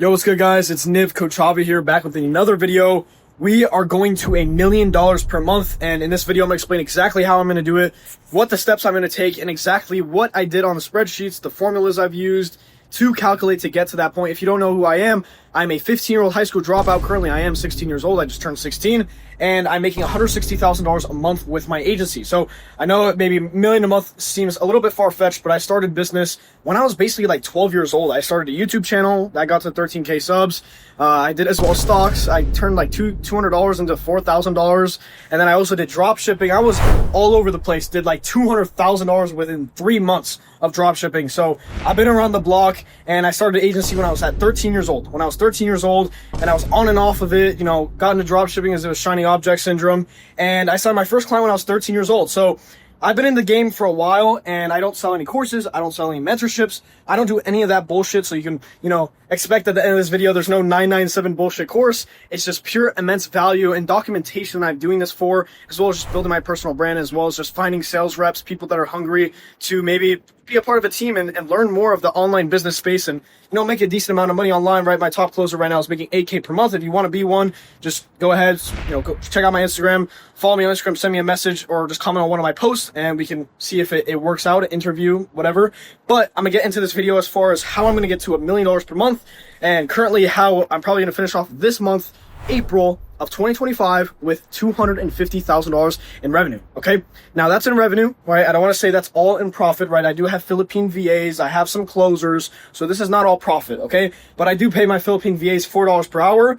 Yo, what's good, guys? It's Niv Kochava here, back with another video. We are going to $1 million per month, and in this video, I'm going to explain exactly how I'm going to do it, what the steps I'm going to take, and exactly what I did on the spreadsheets, the formulas I've used to calculate to get to that point. If you don't know who I am, I'm a 15-year-old high school dropout. Currently, I am 16 years old. I just turned 16, and I'm making $160,000 a month with my agency. So I know maybe $1 million a month seems a little bit far-fetched, but I started business when I was basically like 12 years old. I started a YouTube channel that got to 13K subs. I did as well as stocks. I turned like $200 into $4,000, and then I also did drop shipping. I was all over the place. Did like $200,000 within 3 months of drop shipping. So I've been around the block, and I started an agency when I was at 13 years old. When I was 13 years old, and I was on and off of it, you know, got into drop shipping as it was shiny object syndrome, and I signed my first client when I was 13 years old. So I've been in the game for a while, and I don't sell any courses. I don't sell any mentorships. I don't do any of that bullshit. So you can, you know, expect at the end of this video, there's no 997 bullshit course. It's just pure immense value and documentation that I'm doing this for, as well as just building my personal brand, as well as just finding sales reps, people that are hungry to maybe be a part of a team and learn more of the online business space and, you know, make a decent amount of money online, right? My top closer right now is making $8K per month. If you want to be one, just go ahead, you know, go check out my Instagram, follow me on Instagram, send me a message, or just comment on one of my posts, and we can see if it works out, interview, whatever. But I'm gonna get into this video as far as how I'm gonna get to $1 million per month, and currently how I'm probably gonna finish off this month, April of 2025, with $250,000 in revenue. Okay, now that's in revenue, right? I don't want to say that's all in profit, right? I do have Philippine VAs, I have some closers, so this is not all profit, okay? But I do pay my Philippine VAs $4 per hour.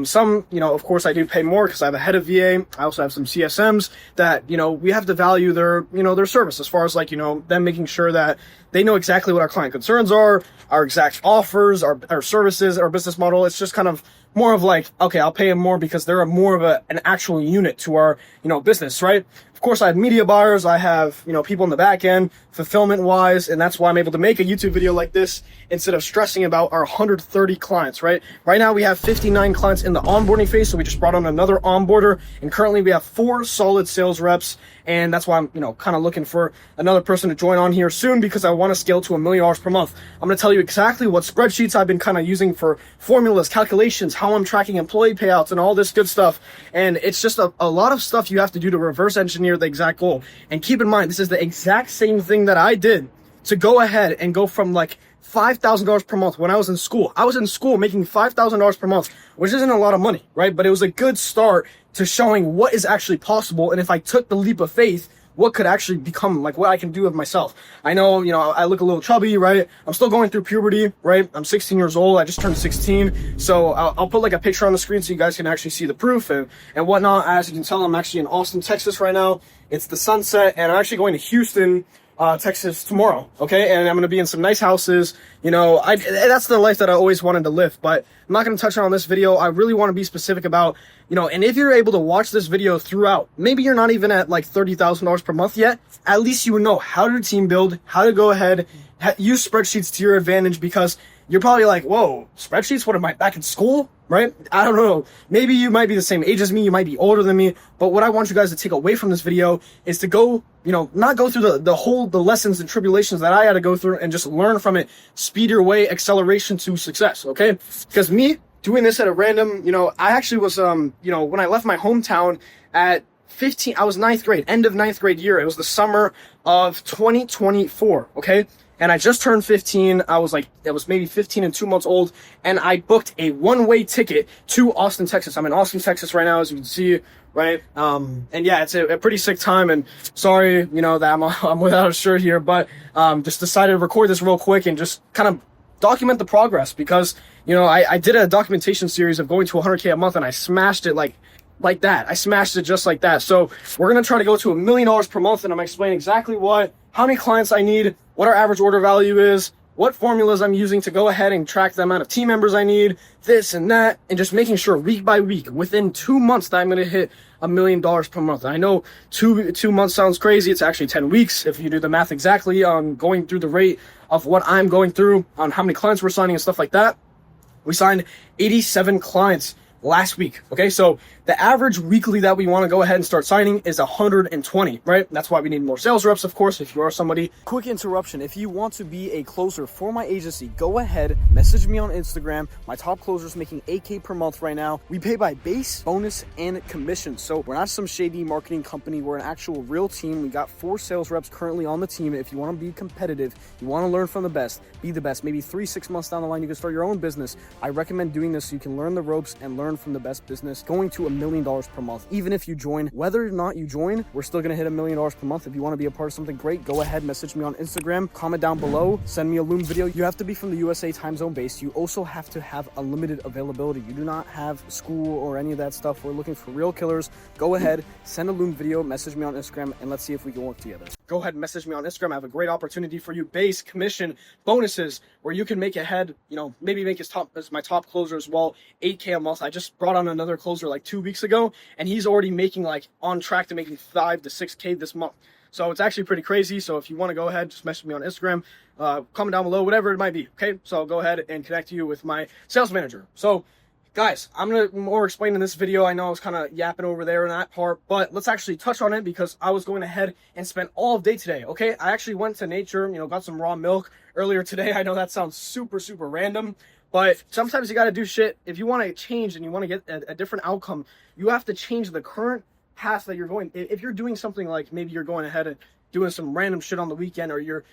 Some, you know, of course I do pay more because I have a head of VA. I also have some CSMs that, you know, we have to value their, you know, their service as far as like, you know, them making sure that they know exactly what our client concerns are, our exact offers, our services, our business model. It's just kind of more of like, okay, I'll pay them more because they're more of an actual unit to our, you know, business, right? Of course, I have media buyers, I have, you know, people in the back end, fulfillment wise, and that's why I'm able to make a YouTube video like this instead of stressing about our 130 clients, right? Right now we have 59 clients in the onboarding phase, so we just brought on another onboarder, and currently we have 4 solid sales reps, and that's why I'm, you know, kind of looking for another person to join on here soon because I want to scale to $1 million per month. I'm going to tell you exactly what spreadsheets I've been kind of using for formulas, calculations, how I'm tracking employee payouts, and all this good stuff. And it's just a lot of stuff you have to do to reverse engineer the exact goal. And keep in mind, this is the exact same thing that I did to go ahead and go from like $5,000 per month when I was in school. I was in school making $5,000 per month, which isn't a lot of money, right? But it was a good start to showing what is actually possible. And if I took the leap of faith, what could actually become, like what I can do of myself. I know, you know, I look a little chubby, right? I'm still going through puberty, right? I'm 16 years old. I just turned 16. So I'll put like a picture on the screen so you guys can actually see the proof and whatnot. As you can tell, I'm actually in Austin, Texas right now. It's the sunset, and I'm actually going to Houston, Texas tomorrow, okay? And I'm going to be in some nice houses. You know, that's the life that I always wanted to live, but I'm not going to touch on this video. I really want to be specific about, you know, and if you're able to watch this video throughout, maybe you're not even at like $30,000 per month yet, at least you would know how to team build, how to go ahead, use spreadsheets to your advantage, because you're probably like, whoa, spreadsheets? What am I, back in school? Right? I don't know. Maybe you might be the same age as me. You might be older than me. But what I want you guys to take away from this video is to go, you know, not go through the lessons and tribulations that I had to go through, and just learn from it. Speed your way, acceleration to success. Okay? Because me doing this at a random, you know, I actually was, you know, when I left my hometown at 15, I was 9th grade, end of 9th grade year. It was the summer of 2024. Okay? And I just turned 15. I was maybe 15 and 2 months old. And I booked a one-way ticket to Austin, Texas. I'm in Austin, Texas right now, as you can see, right? And yeah, it's a pretty sick time. And sorry, you know, that I'm without a shirt here, but just decided to record this real quick and just kind of document the progress, because, you know, I did a documentation series of going to 100K a month, and I smashed it like that. I smashed it just like that. So we're going to try to go to $1 million per month, and I'm going to explain exactly how many clients I need, what our average order value is, what formulas I'm using to go ahead and track the amount of team members I need, this and that, and just making sure week by week, within 2 months, that I'm going to hit $1 million per month. And I know two months sounds crazy. It's actually 10 weeks if you do the math exactly on going through the rate of what I'm going through, on how many clients we're signing and stuff like that. We signed 87 clients last week. Okay, so The average weekly that we want to go ahead and start signing is 120, right? That's why we need more sales reps, of course, if you are somebody. Quick interruption. If you want to be a closer for my agency, go ahead, message me on Instagram. My top closer is making 8K per month right now. We pay by base, bonus, and commission. So we're not some shady marketing company. We're an actual real team. We got 4 sales reps currently on the team. If you want to be competitive, you want to learn from the best, be the best. Maybe 3-6 months down the line, you can start your own business. I recommend doing this so you can learn the ropes and learn from the best business. Going to $1 million per month. Even if you join, whether or not you join, we're still going to hit $1 million per month. If you want to be a part of something great, go ahead, message me on Instagram, comment down below, send me a Loom video. You have to be from the USA time zone base. You also have to have unlimited availability. You do not have school or any of that stuff. We're looking for real killers. Go ahead, send a Loom video, message me on Instagram, and let's see if we can work together. Go ahead and message me on Instagram. I have a great opportunity for you. Base, commission, bonuses, where you can make ahead, maybe make as my top closer as well, 8K a month. I just brought on another closer like 2 weeks ago, and he's already making like on track to making 5 to 6K this month. So it's actually pretty crazy. So if you want to go ahead, just message me on Instagram, comment down below, whatever it might be. Okay. So I'll go ahead and connect you with my sales manager. So guys, I'm going to more explain in this video. I know I was kind of yapping over there in that part, but let's actually touch on it because I was going ahead and spent all of day today. Okay. I actually went to nature, got some raw milk earlier today. I know that sounds super, super random, but sometimes you got to do shit. If you want to change and you want to get a different outcome, you have to change the current path that you're going. If you're doing something like maybe you're going ahead and doing some random shit on the weekend, or you're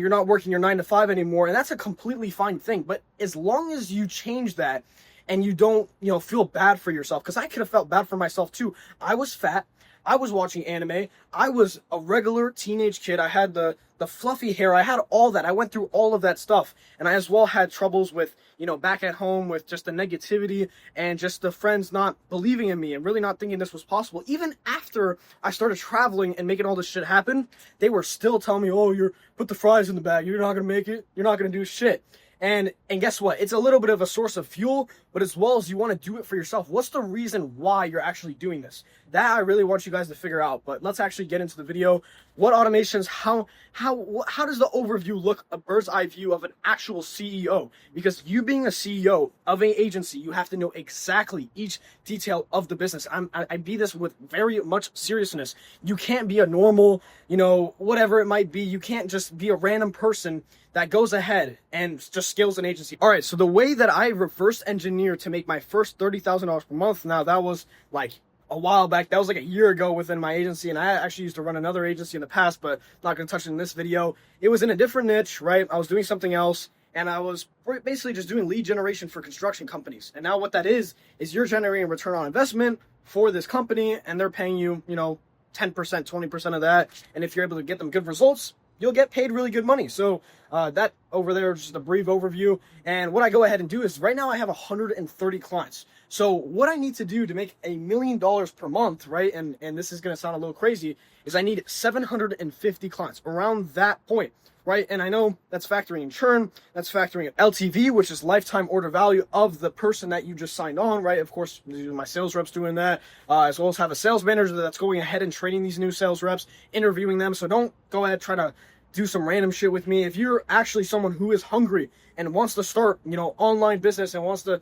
not working your 9 to 5 anymore, and that's a completely fine thing. But as long as you change that and you don't, feel bad for yourself, because I could have felt bad for myself too. I was fat. I was watching anime. I was a regular teenage kid. I had the fluffy hair. I had all that. I went through all of that stuff. And I as well had troubles with, back at home with just the negativity and just the friends not believing in me and really not thinking this was possible. Even after I started traveling and making all this shit happen, they were still telling me, oh, put the fries in the bag. You're not going to make it. You're not going to do shit. And guess what? It's a little bit of a source of fuel, but as well as you want to do it for yourself. What's the reason why you're actually doing this? That I really want you guys to figure out. But let's actually get into the video. What automations, how does the overview look, a bird's eye view of an actual CEO? Because you being a CEO of an agency, you have to know exactly each detail of the business. I be this with very much seriousness. You can't be a normal, whatever it might be. You can't just be a random person that goes ahead and just scales an agency. All right, so the way that I reverse engineered to make my first $30,000 per month, now that was like a while back. That was like a year ago within my agency, and I actually used to run another agency in the past, but not going to touch it in this video. It was in a different niche, right? I was doing something else, and I was basically just doing lead generation for construction companies. And now what that is you're generating return on investment for this company, and they're paying you, 10%, 20% of that. And if you're able to get them good results, you'll get paid really good money. So that over there is just a brief overview. And what I go ahead and do is right now I have 130 clients. So what I need to do to make $1 million per month, right? And this is going to sound a little crazy, is I need 750 clients around that point, right? And I know that's factoring in churn, that's factoring in LTV, which is lifetime order value of the person that you just signed on, right? Of course, my sales reps doing that, as well as have a sales manager that's going ahead and training these new sales reps, interviewing them. So don't go ahead, try to do some random shit with me. If you're actually someone who is hungry and wants to start, online business and wants to,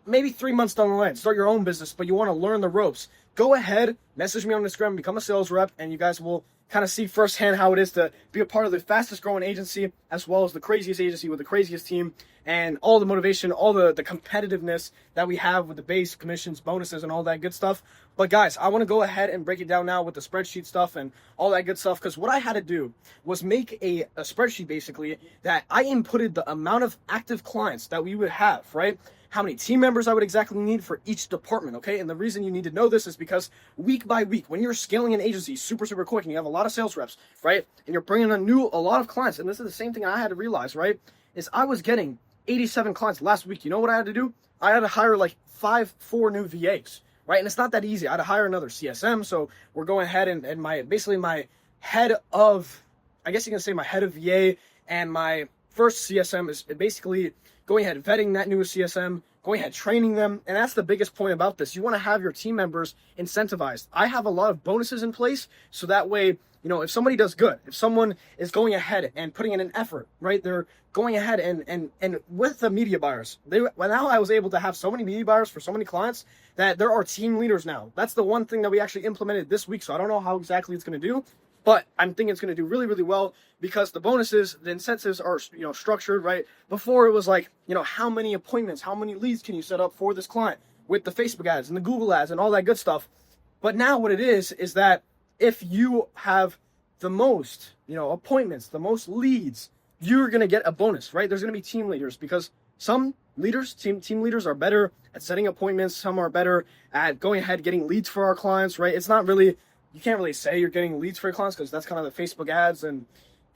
maybe 3 months down the line, start your own business, but you want to learn the ropes, go ahead, message me on Instagram, become a sales rep, and you guys will kind of see firsthand how it is to be a part of the fastest growing agency, as well as the craziest agency with the craziest team, and all the motivation, all the competitiveness that we have with the base, commissions, bonuses, and all that good stuff. But guys, I want to go ahead and break it down now with the spreadsheet stuff and all that good stuff, because what I had to do was make a spreadsheet basically that I inputted the amount of active clients that we would have, right? How many team members I would exactly need for each department, okay? And the reason you need to know this is because week by week, when you're scaling an agency super, super quick and you have a lot of sales reps, right? And you're bringing a lot of clients, and this is the same thing I had to realize, right? Is I was getting 87 clients last week. You know what I had to do? I had to hire like 4 new VAs, right? And it's not that easy. I had to hire another CSM, so we're going ahead and my head of, I guess you can say my head of VA and my first CSM is basically going ahead, vetting that new CSM, going ahead, training them. And that's the biggest point about this. You want to have your team members incentivized. I have a lot of bonuses in place, so that way, you know, if somebody does good, if someone is going ahead and putting in an effort, right, they're going ahead and with the media buyers, now I was able to have so many media buyers for so many clients that there are team leaders now. That's the one thing that we actually implemented this week. So I don't know how exactly it's going to do, but I'm thinking it's going to do really, really well because the bonuses, the incentives are, you know, structured, right? Before it was like, you know, how many appointments, how many leads can you set up for this client with the Facebook ads and the Google ads and all that good stuff. But now what it is that if you have the most, you know, appointments, the most leads, you're going to get a bonus, right? There's going to be team leaders because some leaders, team leaders are better at setting appointments. Some are better at going ahead, getting leads for our clients, right? It's not really, you can't really say you're getting leads for your clients because that's kind of the Facebook ads. And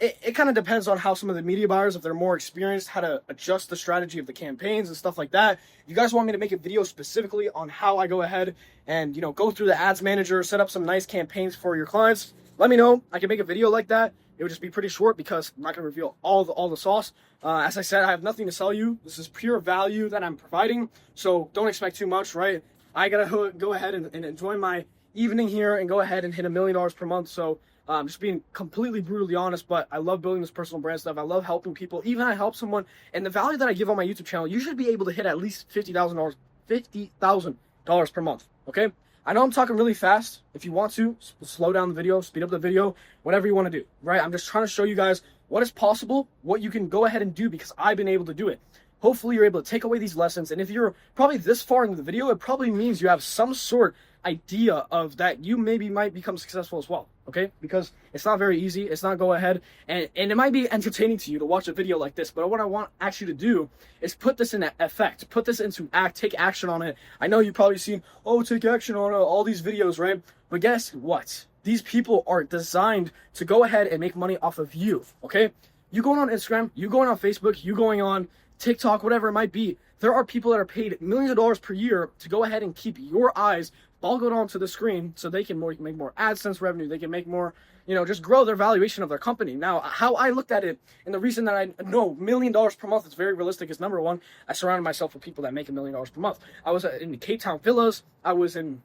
it kind of depends on how some of the media buyers, if they're more experienced, how to adjust the strategy of the campaigns and stuff like that. If you guys want me to make a video specifically on how I go ahead and, you know, go through the ads manager, set up some nice campaigns for your clients, let me know. I can make a video like that. It would just be pretty short because I'm not going to reveal all the sauce. As I said, I have nothing to sell you. This is pure value that I'm providing. So don't expect too much, right? I got to go ahead and enjoy my evening here and go ahead and hit $1 million per month. So just being completely brutally honest, but I love building this personal brand stuff. I love helping people. Even I help someone, and the value that I give on my YouTube channel, you should be able to hit at least $50,000 per month. Okay. I know I'm talking really fast. If you want to, slow down the video, speed up the video, whatever you want to do, right? I'm just trying to show you guys what is possible, what you can go ahead and do because I've been able to do it. Hopefully you're able to take away these lessons. And if you're probably this far into the video, it probably means you have some sort idea of that you maybe might become successful as well, okay? Because it's not very easy. It's not go ahead. And it might be entertaining to you to watch a video like this, but what I want actually to do is put this in effect, put this into take action on it. I know you've probably seen, oh, take action on all these videos, right? But guess what? These people are designed to go ahead and make money off of you, okay? You going on Instagram, you going on Facebook, you going on TikTok, whatever it might be. There are people that are paid millions of dollars per year to go ahead and keep your eyes boggled onto the screen so they can make more AdSense revenue. They can make more, you know, just grow their valuation of their company. Now, how I looked at it, and the reason that I know $1 million per month is very realistic is number one, I surrounded myself with people that make $1 million per month. I was in the Cape Town villas. I was in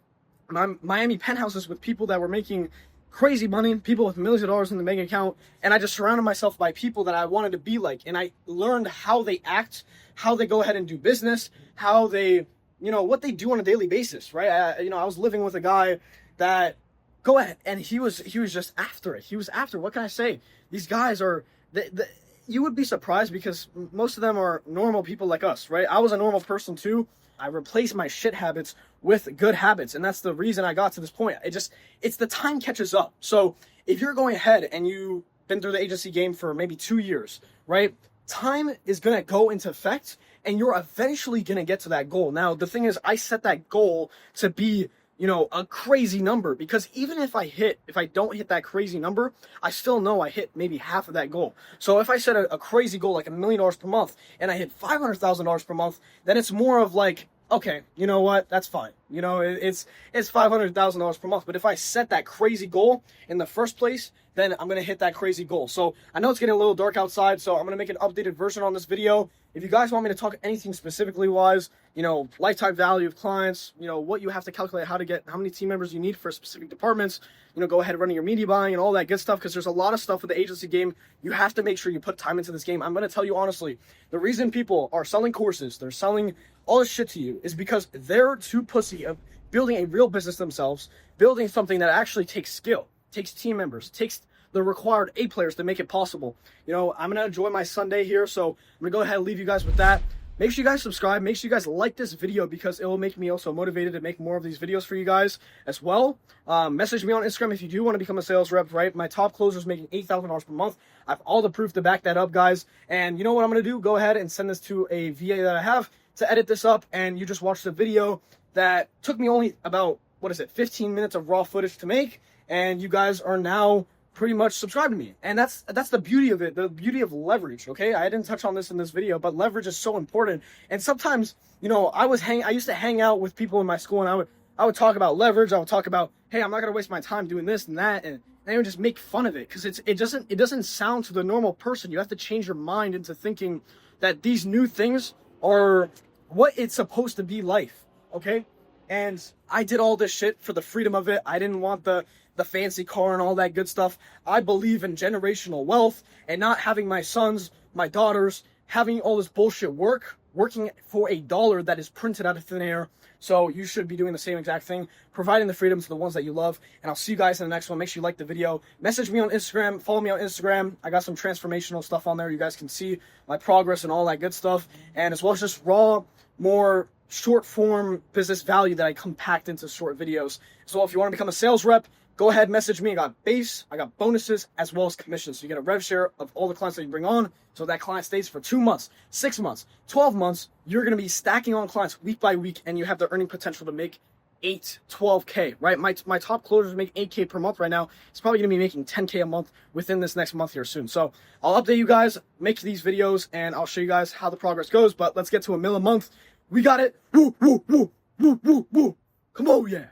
Miami penthouses with people that were making crazy money, people with millions of dollars in the bank account, and I just surrounded myself by people that I wanted to be like, and I learned how they act, how they go ahead and do business, how they, you know, what they do on a daily basis, right? I was living with a guy that go ahead, and he was just after it. He was after, what can I say? These guys are, you would be surprised because most of them are normal people like us, right? I was a normal person too. I replaced my shit habits with good habits. And that's the reason I got to this point. It's the time catches up. So if you're going ahead and you've been through the agency game for maybe 2 years, right? Time is going to go into effect and you're eventually going to get to that goal. Now, the thing is, I set that goal to be, you know, a crazy number because even if I don't hit that crazy number, I still know I hit maybe half of that goal. So if I set a crazy goal, like $1 million per month, and I hit $500,000 per month, then it's more of like, okay, you know what? That's fine. You know, it's $500,000 per month. But if I set that crazy goal in the first place, then I'm going to hit that crazy goal. So I know it's getting a little dark outside, so I'm going to make an updated version on this video. If you guys want me to talk anything specifically wise, you know, lifetime value of clients, you know, what you have to calculate, how many team members you need for specific departments, you know, go ahead and running your media buying and all that good stuff, because there's a lot of stuff with the agency game. You have to make sure you put time into this game. I'm going to tell you honestly, the reason people are selling courses, they're selling all this shit to you is because they're too pussy of building a real business themselves, building something that actually takes skill, takes team members, takes the required A players to make it possible. You know, I'm going to enjoy my Sunday here, so I'm going to go ahead and leave you guys with that. Make sure you guys subscribe. Make sure you guys like this video because it will make me also motivated to make more of these videos for you guys as well. Message me on Instagram if you do want to become a sales rep, right? My top closer is making $8,000 per month. I have all the proof to back that up, guys. And you know what I'm going to do? Go ahead and send this to a VA that I have to edit this up, and you just watched the video that took me only about, 15 minutes of raw footage to make, and you guys are now pretty much subscribe to me. And that's the beauty of it, the beauty of leverage, okay? I didn't touch on this in this video, but leverage is so important. And sometimes, you know, I used to hang out with people in my school, and I would talk about leverage. I would talk about, hey, I'm not gonna waste my time doing this and that, and and they would just make fun of it because it doesn't sound to the normal person. You have to change your mind into thinking that these new things are what it's supposed to be life, okay? And I did all this shit for the freedom of it. I didn't want the fancy car and all that good stuff. I believe in generational wealth and not having my sons, my daughters, having all this bullshit working for a dollar that is printed out of thin air. So you should be doing the same exact thing, providing the freedom to the ones that you love. And I'll see you guys in the next one. Make sure you like the video. Message me on Instagram. Follow me on Instagram. I got some transformational stuff on there. You guys can see my progress and all that good stuff. And as well as just raw, more short form business value that I compact into short videos. So if you want to become a sales rep, go ahead, message me. I got base, I got bonuses, as well as commissions. So you get a rev share of all the clients that you bring on. So that client stays for 2 months, 6 months, 12 months. You're going to be stacking on clients week by week, and you have the earning potential to make 8, 12K, right? My top closers make 8K per month right now. It's probably going to be making 10K a month within this next month here soon. So I'll update you guys, make these videos, and I'll show you guys how the progress goes. But let's get to $1 million a month. We got it. Woo, woo, woo, woo, woo, woo. Come on, yeah.